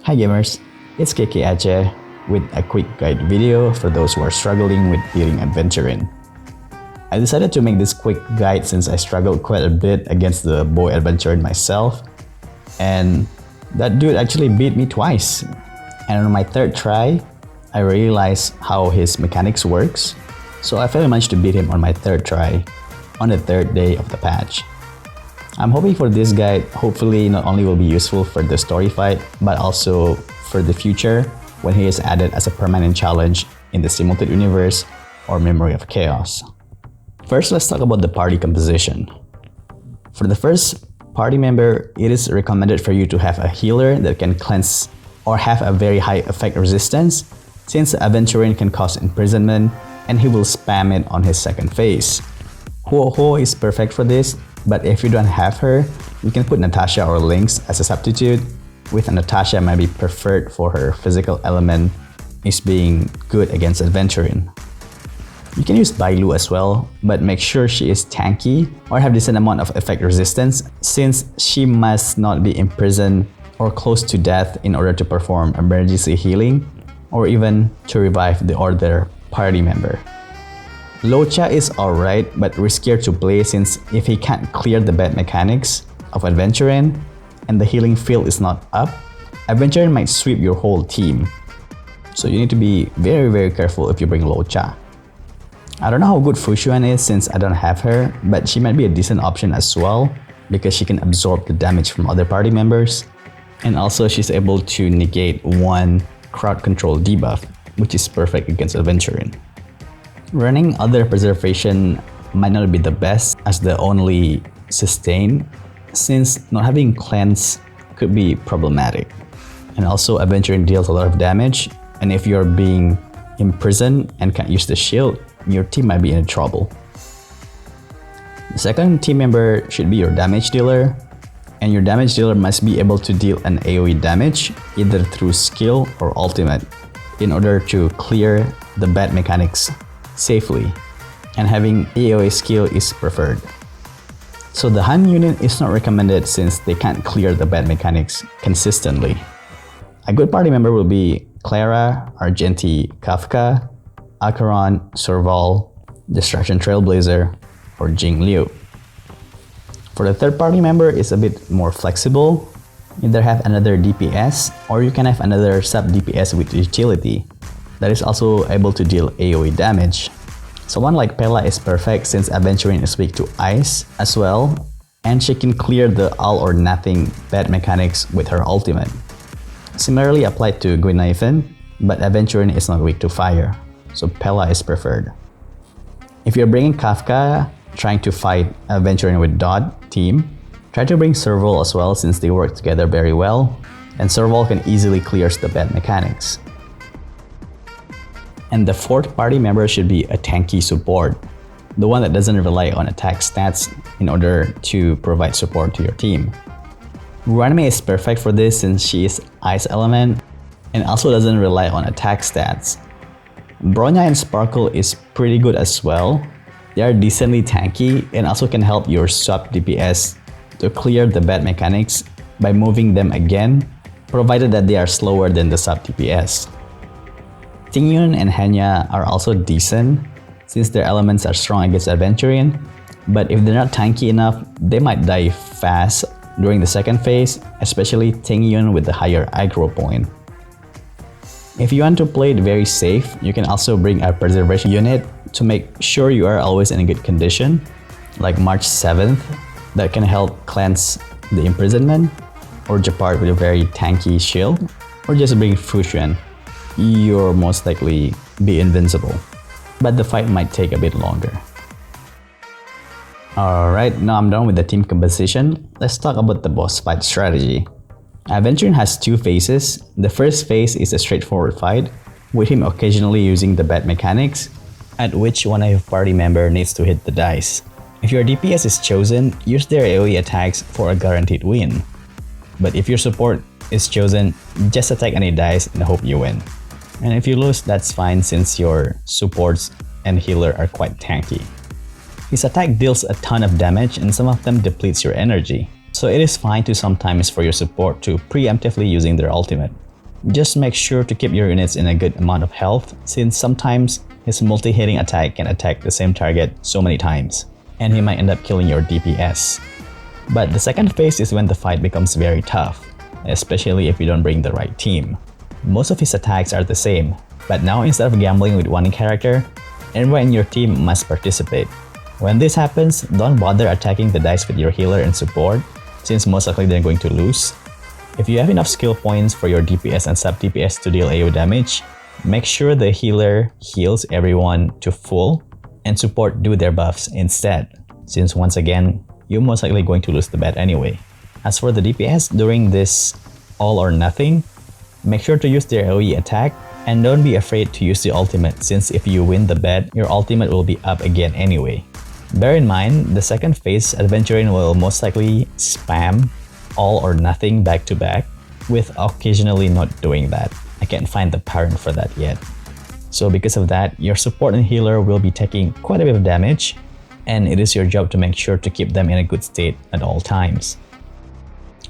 Hi gamers, it's KKaceh with a quick guide video for those who are struggling with beating Aventurine. I decided to make this quick guide since I struggled quite a bit against the boy Aventurine myself, and that dude actually beat me twice. And on my third try, I realized how his mechanics works, so I finally managed to beat him on my third try on the third day of the patch. I'm hoping for this guide hopefully not only will be useful for the story fight, but also for the future when he is added as a permanent challenge in the Simulated Universe or Memory of Chaos. First, let's talk about the party composition. For the first party member, it is recommended for you to have a healer that can cleanse or have a very high effect resistance, since the Aventurine can cause imprisonment and he will spam it on his second phase. Ho is perfect for this, but if you don't have her, you can put Natasha or Lynx as a substitute, with Natasha might be preferred for her physical element is being good against Aventurine. You can use Bailu as well, but make sure she is tanky or have decent amount of effect resistance, since she must not be imprisoned or close to death in order to perform emergency healing or even to revive the other party member. Locha is alright, but riskier to play since if he can't clear the bad mechanics of Aventurine and the healing field is not up, Aventurine might sweep your whole team. So you need to be very careful if you bring Locha. I don't know how good Fushuan is since I don't have her, but she might be a decent option as well because she can absorb the damage from other party members, and also she's able to negate one crowd control debuff, which is perfect against Aventurine. Running other preservation might not be the best as the only sustain, since not having cleanse could be problematic. And also Aventurine deals a lot of damage, and if you're being imprisoned and can't use the shield, your team might be in trouble. The second team member should be your damage dealer, and your damage dealer must be able to deal an AoE damage either through skill or ultimate in order to clear the bad mechanics safely, and having AoE skill is preferred. So the Han unit is not recommended since they can't clear the bad mechanics consistently. A good party member will be Clara, Argenti, Kafka, Acheron, Serval, Destruction Trailblazer, or Jing Liu. For the third party member, it's a bit more flexible. Either have another DPS or you can have another sub DPS with utility that is also able to deal AoE damage. Someone like Pela is perfect since Aventurine is weak to ice as well, and she can clear the all or nothing bad mechanics with her ultimate. Similarly applied to Guinevere, but Aventurine is not weak to fire, so Pela is preferred. If you're bringing Kafka trying to fight Aventurine with Dot team, try to bring Serval as well since they work together very well, and Serval can easily clear the bad mechanics. And the fourth party member should be a tanky support, the one that doesn't rely on attack stats in order to provide support to your team. Ruanime is perfect for this since she is ice element and also doesn't rely on attack stats. Bronya and Sparkle is pretty good as well. They are decently tanky and also can help your sub DPS to clear the bad mechanics by moving them again, provided that they are slower than the sub DPS. Tingyun and Hanya are also decent since their elements are strong against Aventurine, but if they're not tanky enough, they might die fast during the second phase, especially Tingyun with the higher aggro point. If you want to play it very safe, you can also bring a preservation unit to make sure you are always in a good condition, like March 7th, that can help cleanse the imprisonment, or Japard with a very tanky shield, or just bring Fushuan. You'll most likely be invincible, but the fight might take a bit longer. Alright, now I'm done with the team composition. Let's talk about the boss fight strategy. Aventurine has two phases. The first phase is a straightforward fight, with him occasionally using the bad mechanics, at which one of your party member needs to hit the dice. If your DPS is chosen, use their AoE attacks for a guaranteed win. But if your support is chosen, just attack any dice and hope you win. And if you lose, that's fine since your supports and healer are quite tanky. His attack deals a ton of damage and some of them depletes your energy. So it is fine to sometimes for your support to preemptively using their ultimate. Just make sure to keep your units in a good amount of health, since sometimes his multi-hitting attack can attack the same target so many times, and he might end up killing your DPS. But the second phase is when the fight becomes very tough, especially if you don't bring the right team. Most of his attacks are the same, but now instead of gambling with one character, everyone in your team must participate. When this happens, don't bother attacking the dice with your healer and support, since most likely they're going to lose. If you have enough skill points for your DPS and sub DPS to deal AoE damage, make sure the healer heals everyone to full and support do their buffs instead, since once again, you're most likely going to lose the bet anyway. As for the DPS during this all or nothing, make sure to use their AoE attack and don't be afraid to use the ultimate, since if you win the bet, your ultimate will be up again anyway. Bear in mind, the second phase Aventurine will most likely spam all or nothing back to back, with occasionally not doing that. I can't find the pattern for that yet. So because of that, your support and healer will be taking quite a bit of damage, and it is your job to make sure to keep them in a good state at all times.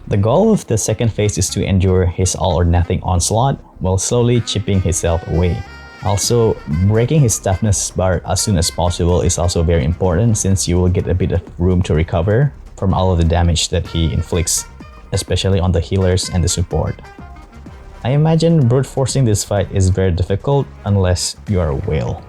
The goal of the second phase is to endure his all or nothing onslaught while slowly chipping himself away. Also, breaking his toughness bar as soon as possible is also very important, since you will get a bit of room to recover from all of the damage that he inflicts, especially on the healers and the support. I imagine brute forcing this fight is very difficult unless you are a whale.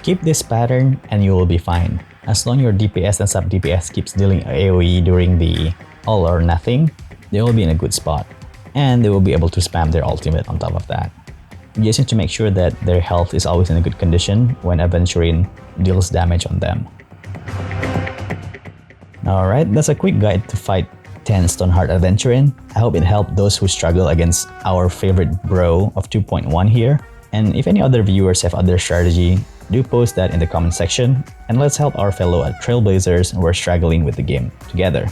Keep this pattern and you will be fine. As long as your DPS and sub DPS keeps dealing AoE during the all or nothing, they will be in a good spot, and they will be able to spam their ultimate on top of that. You just need to make sure that their health is always in a good condition when Aventurine deals damage on them. Alright, that's a quick guide to fight 10 Stonehearts Aventurine. I hope it helped those who struggle against our favorite bro of 2.1 here. And if any other viewers have other strategy, do post that in the comment section, and let's help our fellow Trailblazers who are struggling with the game together.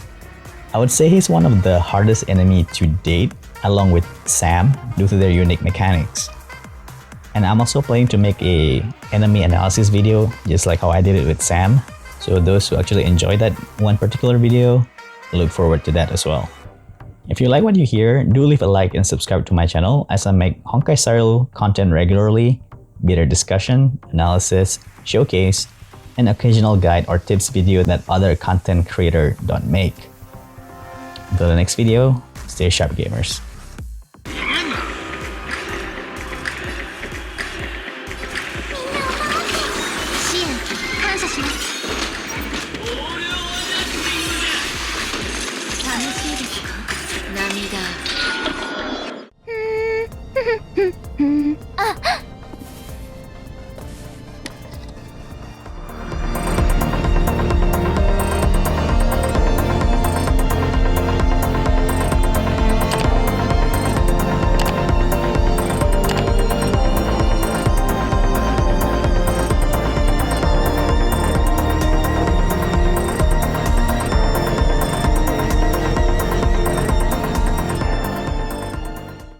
I would say he's one of the hardest enemy to date, along with Sam, due to their unique mechanics. And I'm also planning to make a enemy analysis video, just like how I did it with Sam. So those who actually enjoy that one particular video, look forward to that as well. If you like what you hear, do leave a like and subscribe to my channel, as I make Honkai Star Rail content regularly, be there discussion, analysis, showcase, and occasional guide or tips video that other content creators don't make. Until the next video, stay sharp gamers.